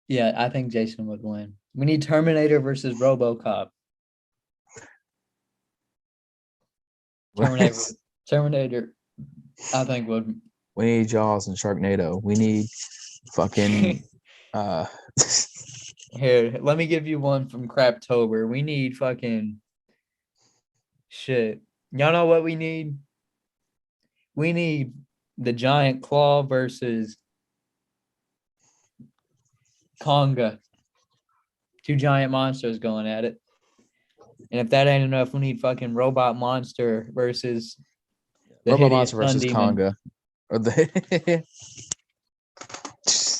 Yeah, I think Jason would win. We need Terminator versus RoboCop. Terminator, I think would. We need Jaws and Sharknado. We need fucking. Here, let me give you one from Craptober. We need fucking shit. Y'all know what we need? We need the giant claw versus Conga. Two giant monsters going at it. And if that ain't enough, we need fucking Robot Monster versus Robot Monster versus Conga. Or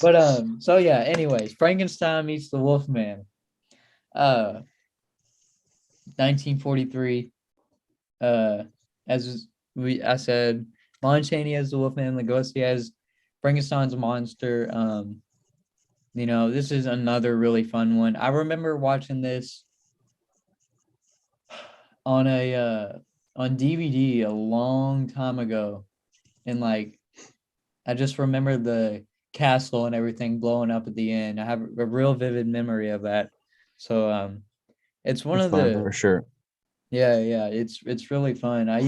But so yeah, anyways, Frankenstein meets the Wolfman. 1943. As I said, Lon Chaney as the Wolfman, Lugosi as Frankenstein's monster. This is another really fun one. I remember watching this on DVD a long time ago, and like I just remember the castle and everything blowing up at the end. I have a real vivid memory of that. So It's one It's of fun the for sure. yeah, it's really fun. I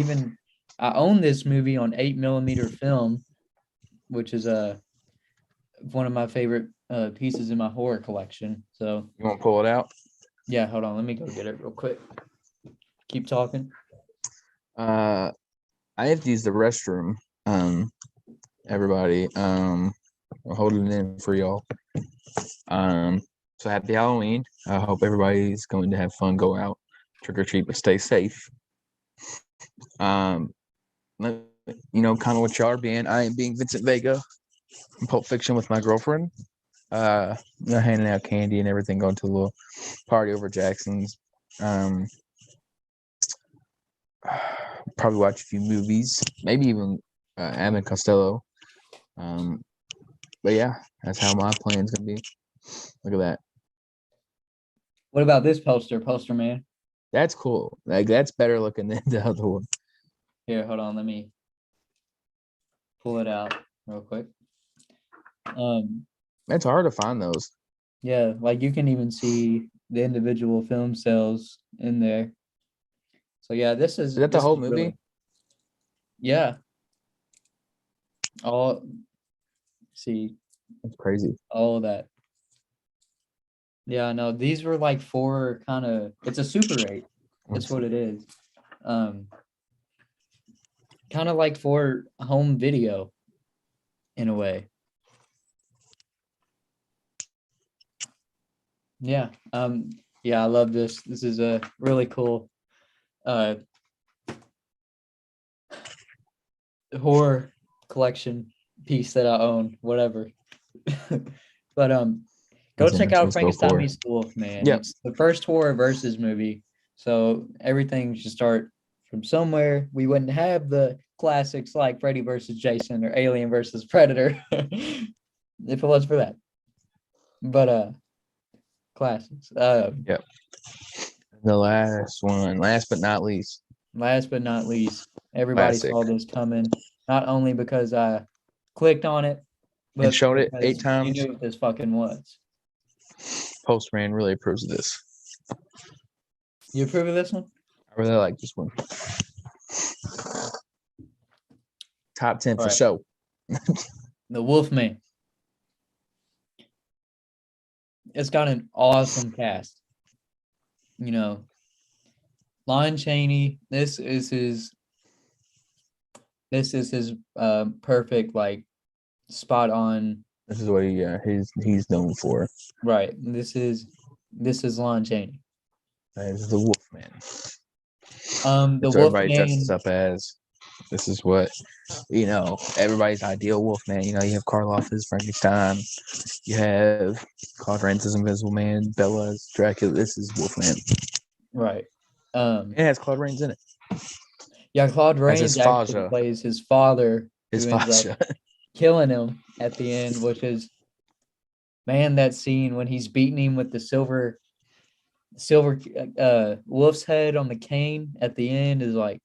own this movie on 8mm film, which is one of my favorite pieces in my horror collection. So You want to pull it out? yeah, hold on, let me go get it real quick. Keep talking. I have to use the restroom. Everybody, I'm holding it in for y'all. So happy Halloween. I hope everybody's going to have fun, go out, trick or treat, but stay safe. Let kind of what y'all are being. I am being Vincent Vega from Pulp Fiction with my girlfriend. Handing out candy and everything, going to a little party over Jackson's. Probably watch a few movies, maybe even Abbott Costello. But yeah, that's how my plan's gonna be. Look at that. What about this poster man? That's cool. Like that's better looking than the other one. Here, hold on, let me pull it out real quick. It's hard to find those. Yeah, like you can even see the individual film cells in there. So yeah, this is that the this whole is movie? really- yeah. All see That's crazy. all of that. Yeah, no, these were like four kind of. It's a Super 8. That's what it is. Kind of like for home video, in a way. Yeah. Yeah, I love this. This is a really cool horror collection piece that I own, whatever. But go That's check what out it's go Frankenstein for. meets the Wolfman. Yep. It's the first horror versus movie. So everything should start from somewhere. We wouldn't have the classics like Freddy versus Jason or Alien versus Predator if it was for that. But classics. Yep. The last one, last but not least. Last but not least, everybody Classic. saw this coming, not only because I clicked on it, but And showed it because 8 times. You knew what this fucking was. Postman really approves of this. You approve of this one? I really like this one. Top 10 for Right. show. The Wolfman. It's got an awesome cast. You know, Lon Chaney. This is his perfect, like, spot on. This is what he's known for. Right. This is Lon Chaney. That is the Wolfman. The That's what everybody dresses Wolfman. up as. This is what everybody's ideal Wolfman. You have Karloff as Frankenstein. You have Claude Rains as Invisible Man. Bella as Dracula. This is Wolfman. Right. It has Claude Rains in it. Yeah, Claude As his Rains actually Faja. plays his father, His who ends Faja. up killing him at the end, which is, man, that scene when he's beating him with the silver wolf's head on the cane at the end is like,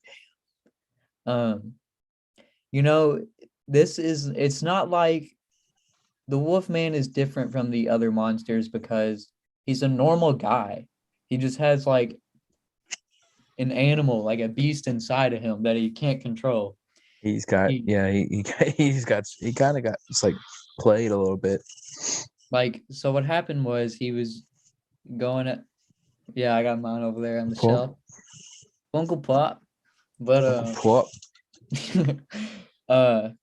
it's not like the Wolfman is different from the other monsters because he's a normal guy. He just has like an animal, like a beast inside of him that he can't control. He's got he kind of got just like played a little bit. Like, so what happened was he was going at, yeah, I got mine over there on the Cool. shelf. Funko Pop. But Plop. so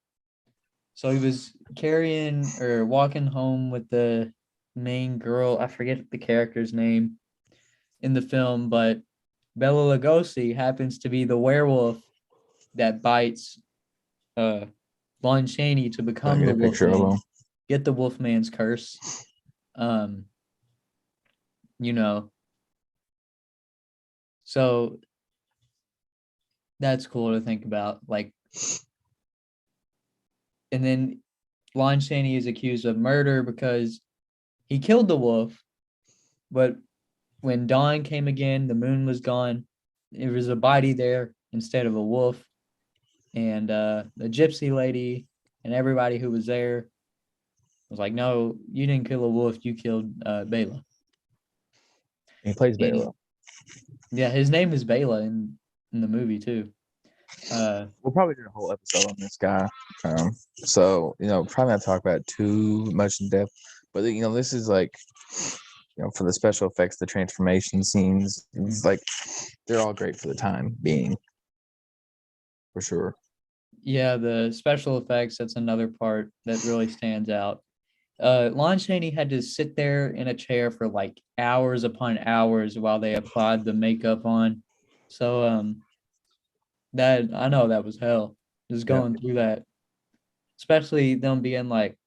he was carrying or walking home with the main girl. I forget the character's name in the film, but Bela Lugosi happens to be the werewolf that bites Lon Chaney to become the Wolfman. Get the Wolfman's curse. So that's cool to think about. Like, and then Lon Chaney is accused of murder because he killed the wolf, but when dawn came again, the moon was gone. There was a body there instead of a wolf. And the gypsy lady and everybody who was there was like, no, you didn't kill a wolf, you killed Bela. He plays Bela. Yeah, his name is Bela in the movie too. We'll probably do a whole episode on this guy. So probably not talk about it too much in depth, but this is like, for the special effects, the transformation scenes, it's like they're all great for the time being, for sure. Yeah, the special effects, that's another part that really stands out. Lon Chaney had to sit there in a chair for like hours upon hours while they applied the makeup on. So that I know that was hell, just going through that. Especially them being like,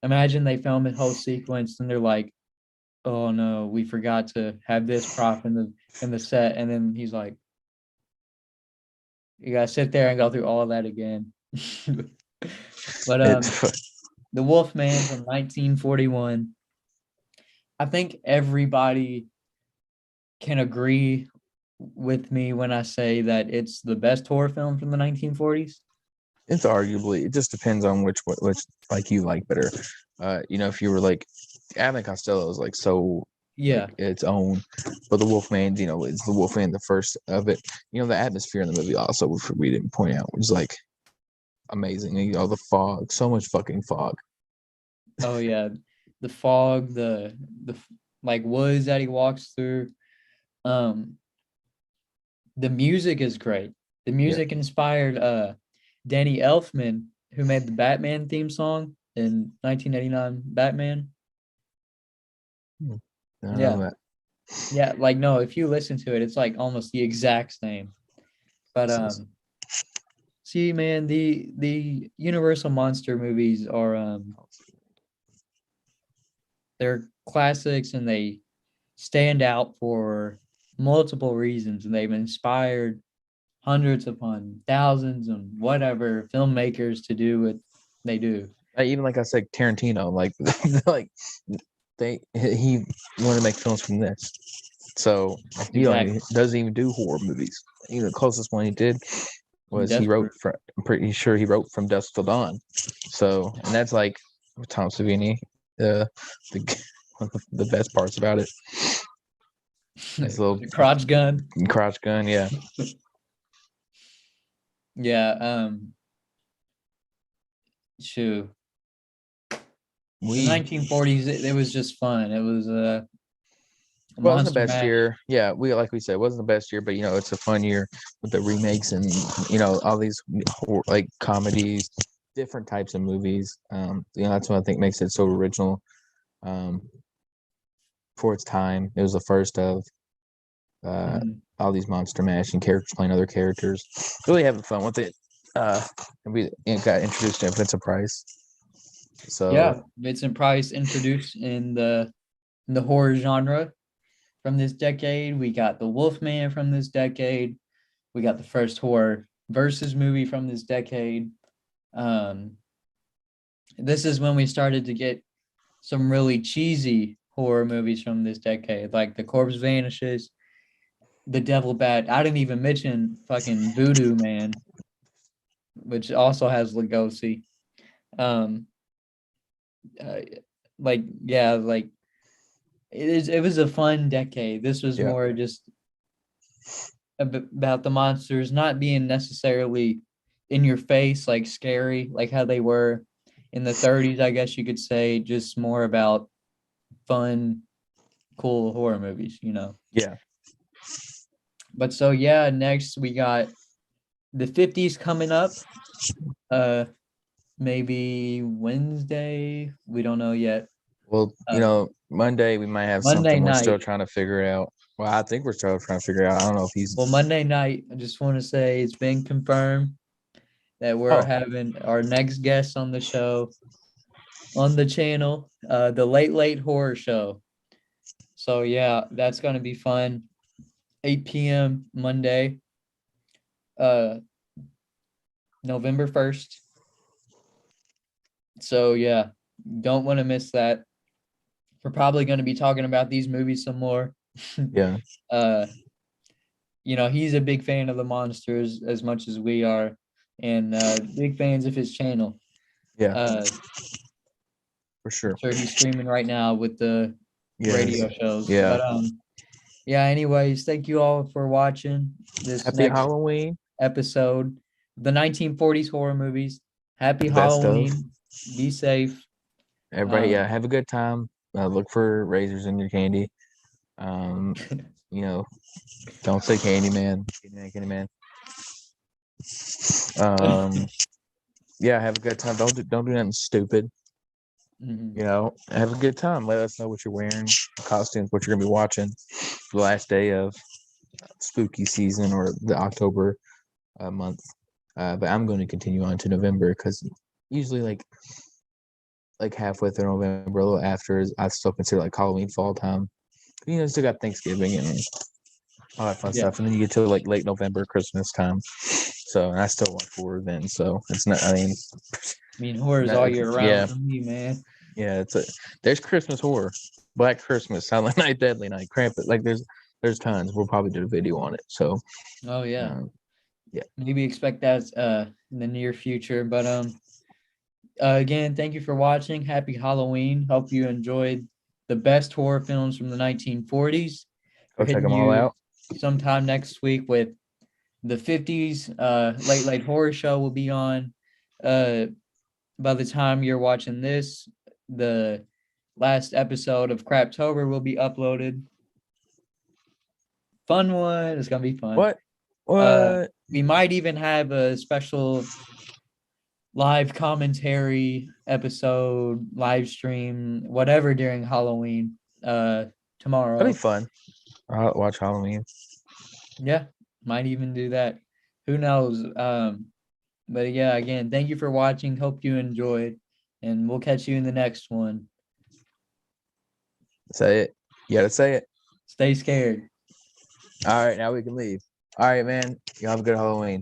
imagine they film a whole sequence and they're like, oh no, we forgot to have this prop in the set, and then he's like, you gotta sit there and go through all of that again. But the Wolfman from 1941. I think everybody can agree with me when I say that it's the best horror film from the 1940s. It's arguably, it just depends on which like you like better. If you were like, Abbott Costello is like so its own, but the Wolfman, it's the Wolfman, the first of it. The atmosphere in the movie also we didn't point out was like amazing. The fog, so much fucking fog. Oh yeah, the fog, the like woods that he walks through. The music is great. The music inspired Danny Elfman, who made the Batman theme song in 1989 Batman. Yeah, like no, if you listen to it, it's like almost the exact same. But see, man, the Universal monster movies are they're classics, and they stand out for multiple reasons, and they've inspired hundreds upon thousands and whatever filmmakers to do what they do. Even like I said, Tarantino, like he wanted to make films from this, so he doesn't even do horror movies. The closest one he did was he wrote for, I'm pretty sure he wrote From Dusk Till Dawn. So, and that's like Tom Savini, one of the best parts about it. Nice little crotch gun, yeah. Yeah. Shoot. The 1940s, it was just fun. It was wasn't the best year. Yeah, like we said, it wasn't the best year, but it's a fun year with the remakes and all these like comedies, different types of movies. That's what I think makes it so original. For its time, it was the first of all these monster mashing characters playing other characters. Really having fun with it. And we got introduced to Vincent Price. So yeah, Vincent Price introduced in the horror genre from this decade. We got the Wolfman from this decade. We got the first horror versus movie from this decade. This is when we started to get some really cheesy horror movies from this decade, like The Corpse Vanishes, The Devil Bat. I didn't even mention fucking Voodoo Man, which also has Lugosi. It was a fun decade. This was more just about the monsters not being necessarily in your face, like scary, like how they were in the 30s, I guess you could say. Just more about fun, cool horror movies, Yeah. But so next we got the 50s coming up. Maybe Wednesday, we don't know yet. Well, Monday we might have Monday something. Night. We're still trying to figure it out. Well, I think we're still trying to figure it out. I don't know if he's. Well, Monday night, I just want to say it's been confirmed that we're having our next guest on the show, on the channel, the Late Horror Show. So yeah, that's gonna be fun. 8 p.m. Monday, November 1st. So yeah, don't want to miss that. We're probably going to be talking about these movies some more. Yeah. He's a big fan of the monsters as much as we are, and big fans of his channel. Yeah. For sure. I'm sure he's streaming right now with the radio shows. Yeah. But yeah, anyways, thank you all for watching this Happy next Halloween. episode. The 1940s horror movies. Happy The best of. Halloween. Be safe. Everybody, yeah, have a good time. Look for razors in your candy. You know, don't say Candyman. Candyman. Yeah, have a good time. Don't do nothing stupid. Mhm. You know, have a good time. Let us know what you're wearing, costumes, what you're gonna be watching the last day of spooky season or the October month. But I'm going to continue on to November because usually like halfway through November, a little after, I still consider like Halloween fall time. You know, still got Thanksgiving and all that fun Yeah. stuff, and then you get to like late November, Christmas time. So, and I still watch horror then. So it's not. I mean, I mean, horror's not, all year round yeah, for me, man. yeah. There's Christmas horror, Black Christmas, Silent Night, Deadly Night, Krampus. Like there's tons. We'll probably do a video on it. So, Oh yeah. yeah. Maybe expect that in the near future. But again, thank you for watching. Happy Halloween. Hope you enjoyed the best horror films from the 1940s. Go We're check hitting them all you out. sometime next week with the 50s. Late horror show will be on. By the time you're watching this, the last episode of Craptober will be uploaded. Fun one. It's gonna be fun. What? What? We might even have a special live commentary episode, live stream, whatever during Halloween. Tomorrow. That'd be fun. I'll watch Halloween. Yeah, might even do that. Who knows? But yeah, again, thank you for watching. Hope you enjoyed, and we'll catch you in the next one. Say it. You gotta say it. Stay scared. All right, now we can leave. All right, man. You have a good Halloween.